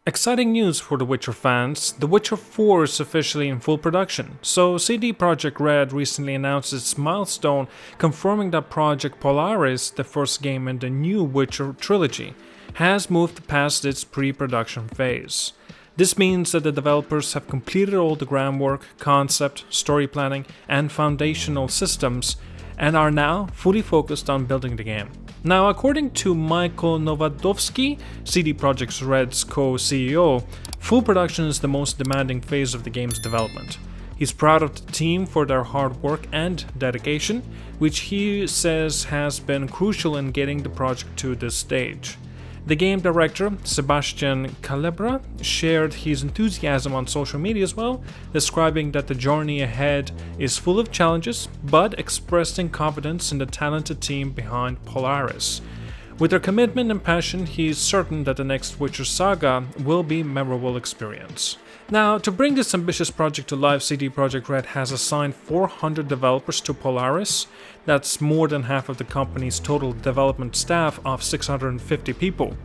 Exciting news for The Witcher fans. The Witcher 4 is officially in full production. So CD Projekt Red recently announced its milestone, confirming that Project Polaris, the first game in the new Witcher trilogy, has moved past its pre-production phase. This means that the developers have completed all the groundwork, concept, story planning, and foundational systems, and are now fully focused on building the game. Now, according to Michael Nowadowski, CD Projekt Red's co-CEO, full production is the most demanding phase of the game's development. He's proud of the team for their hard work and dedication, which he says has been crucial in getting the project to this stage. The game director, Sebastian Calebra, shared his enthusiasm on social media as well, describing that the journey ahead is full of challenges, but expressing confidence in the talented team behind Polaris. With their commitment and passion, he is certain that the next Witcher saga will be a memorable experience. Now, to bring this ambitious project to life, CD Projekt Red has assigned 400 developers to Polaris. That's more than half of the company's total development staff of 650 people.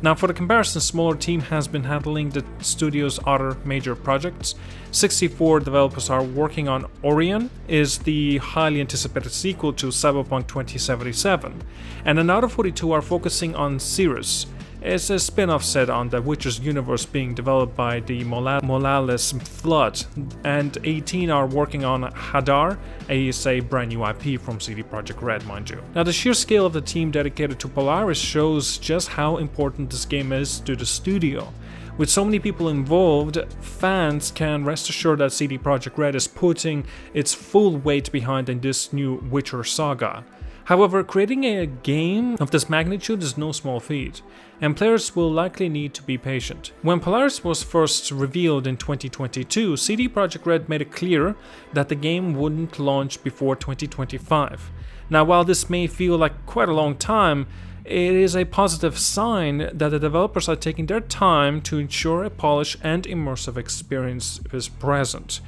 Now, for the comparison, a smaller team has been handling the studio's other major projects. 64 developers are working on Orion, is the highly anticipated sequel to Cyberpunk 2077, and another 42 are focusing on Cirrus. It's a spin-off set on the Witcher's universe being developed by the Molalis Flood, and 18 are working on Hadar, a brand new IP from CD Projekt Red, mind you. Now, the sheer scale of the team dedicated to Polaris shows just how important this game is to the studio. With so many people involved, fans can rest assured that CD Projekt Red is putting its full weight behind in this new Witcher saga. However, creating a game of this magnitude is no small feat, and players will likely need to be patient. When Polaris was first revealed in 2022, CD Projekt Red made it clear that the game wouldn't launch before 2025. Now, while this may feel like quite a long time, it is a positive sign that the developers are taking their time to ensure a polished and immersive experience is present,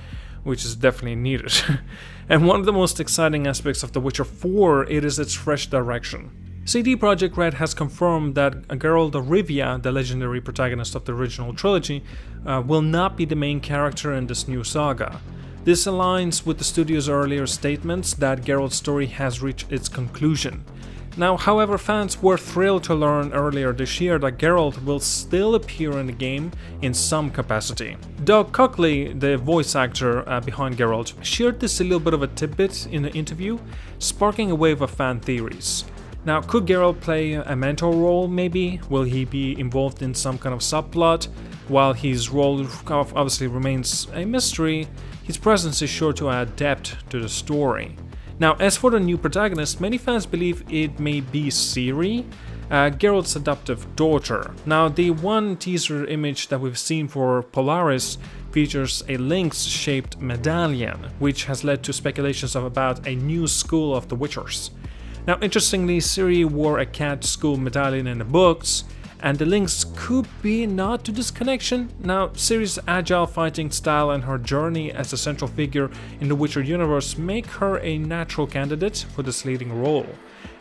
which is definitely needed. And one of the most exciting aspects of The Witcher 4 is its fresh direction. CD Projekt Red has confirmed that Geralt of Rivia, the legendary protagonist of the original trilogy, will not be the main character in this new saga. This aligns with the studio's earlier statements that Geralt's story has reached its conclusion. Now, however, fans were thrilled to learn earlier this year that Geralt will still appear in the game in some capacity. Doug Cogley, the voice actor behind Geralt, shared this a little bit of a tidbit in the interview, sparking a wave of fan theories. Now, could Geralt play a mentor role maybe? Will he be involved in some kind of subplot? While his role obviously remains a mystery, his presence is sure to add depth to the story. Now, as for the new protagonist, many fans believe it may be Ciri, Geralt's adoptive daughter. Now, the one teaser image that we've seen for Polaris features a lynx-shaped medallion, which has led to speculations about a new school of the Witchers. Now, interestingly, Ciri wore a cat school medallion in the books, and the links could be a nod to this connection. Now, Ciri's agile fighting style and her journey as a central figure in the Witcher universe make her a natural candidate for this leading role.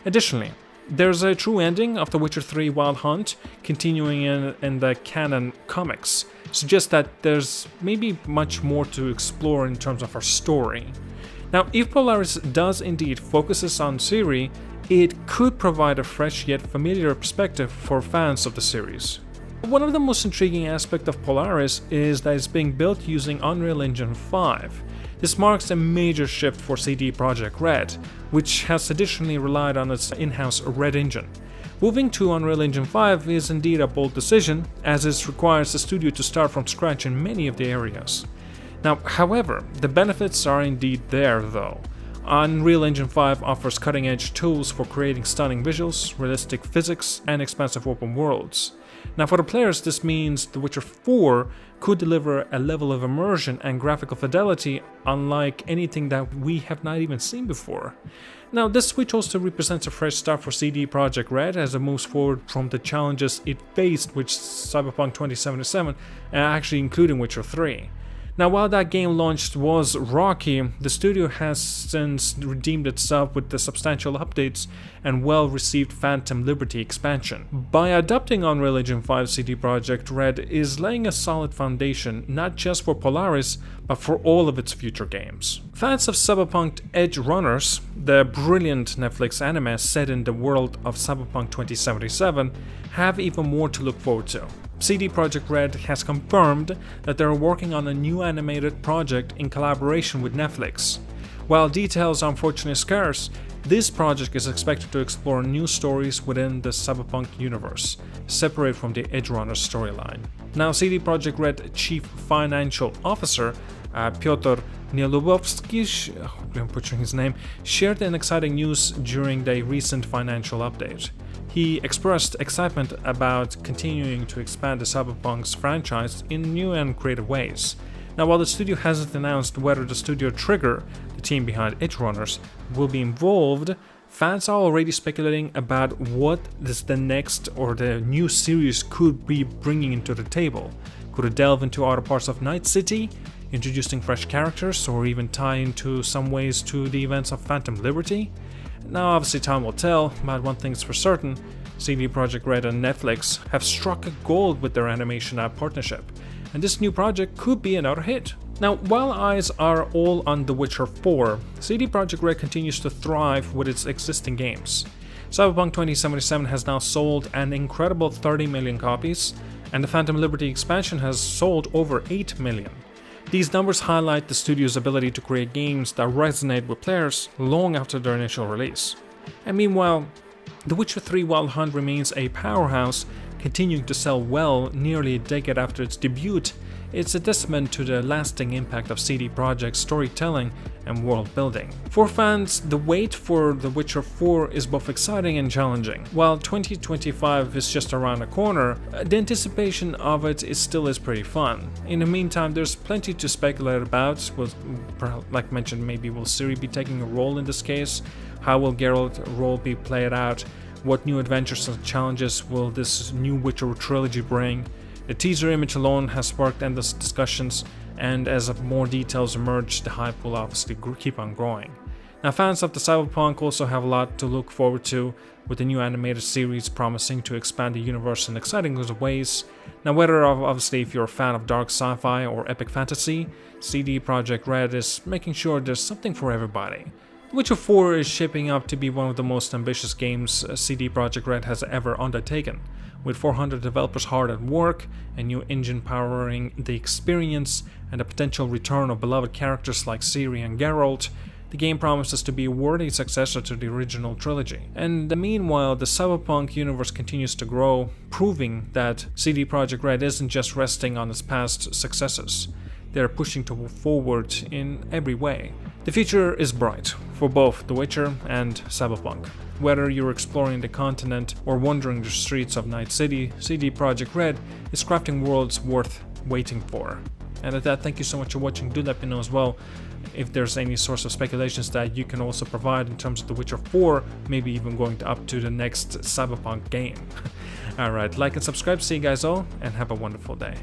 Additionally, there's a true ending of The Witcher 3 Wild Hunt, continuing in the canon comics, suggests that there's maybe much more to explore in terms of her story. Now, if Polaris does indeed focuses on Ciri, it could provide a fresh yet familiar perspective for fans of the series. One of the most intriguing aspects of Polaris is that it's being built using Unreal Engine 5. This marks a major shift for CD Projekt Red, which has traditionally relied on its in-house Red engine. Moving to Unreal Engine 5 is indeed a bold decision, as it requires the studio to start from scratch in many of the areas. Now, however, the benefits are indeed there though. Unreal Engine 5 offers cutting-edge tools for creating stunning visuals, realistic physics, and expansive open worlds. Now, for the players, this means The Witcher 4 could deliver a level of immersion and graphical fidelity unlike anything that we have not even seen before. Now, this switch also represents a fresh start for CD Projekt Red as it moves forward from the challenges it faced with Cyberpunk 2077, actually including Witcher 3. Now, while that game launched was rocky, the studio has since redeemed itself with the substantial updates and well-received Phantom Liberty expansion. By adopting Unreal Engine 5, CD Projekt Red is laying a solid foundation not just for Polaris, but for all of its future games. Fans of Cyberpunk Edge Runners, the brilliant Netflix anime set in the world of Cyberpunk 2077, have even more to look forward to. CD Projekt Red has confirmed that they are working on a new animated project in collaboration with Netflix. While details are unfortunately scarce, this project is expected to explore new stories within the Cyberpunk universe, separate from the Edge Runners storyline. Now, CD Projekt Red Chief Financial Officer Piotr Nielubowski, I'm butchering his name, shared an exciting news during the recent financial update. He expressed excitement about continuing to expand the Cyberpunk's franchise in new and creative ways. Now, while the studio hasn't announced whether the Studio Trigger, the team behind Edge Runners, will be involved, fans are already speculating about what the next or the new series could be bringing into the table. Could it delve into other parts of Night City, introducing fresh characters, or even tie into some ways to the events of Phantom Liberty? Now, obviously time will tell, but one thing's for certain, CD Projekt Red and Netflix have struck a gold with their animation app partnership, and this new project could be another hit. Now, while eyes are all on The Witcher 4, CD Projekt Red continues to thrive with its existing games. Cyberpunk 2077 has now sold an incredible 30 million copies, and the Phantom Liberty expansion has sold over 8 million. These numbers highlight the studio's ability to create games that resonate with players long after their initial release. And meanwhile, The Witcher 3 Wild Hunt remains a powerhouse, continuing to sell well nearly a decade after its debut. It's a testament to the lasting impact of CD Projekt's storytelling and world building. For fans, the wait for The Witcher 4 is both exciting and challenging. While 2025 is just around the corner, the anticipation of it is pretty fun. In the meantime, there's plenty to speculate about. Like mentioned, maybe will Ciri be taking a role in this case? How will Geralt's role be played out? What new adventures and challenges will this new Witcher trilogy bring? The teaser image alone has sparked endless discussions, and as more details emerge, the hype will obviously keep on growing. Now, fans of the Cyberpunk also have a lot to look forward to, with the new animated series promising to expand the universe in exciting ways. Now, whether obviously if you're a fan of dark sci-fi or epic fantasy, CD Projekt Red is making sure there's something for everybody. Witcher 4 is shaping up to be one of the most ambitious games CD Projekt Red has ever undertaken, with 400 developers hard at work, a new engine powering the experience, and a potential return of beloved characters like Ciri and Geralt. The game promises to be a worthy successor to the original trilogy. And meanwhile, the Cyberpunk universe continues to grow, proving that CD Projekt Red isn't just resting on its past successes. They're pushing forward in every way. The future is bright for both The Witcher and Cyberpunk. Whether you're exploring the continent or wandering the streets of Night City, CD Projekt Red is crafting worlds worth waiting for. And at that, thank you so much for watching. Do let me know as well if there's any source of speculations that you can also provide in terms of The Witcher 4, maybe even going up to the next Cyberpunk game. Alright, like and subscribe, see you guys all, and have a wonderful day.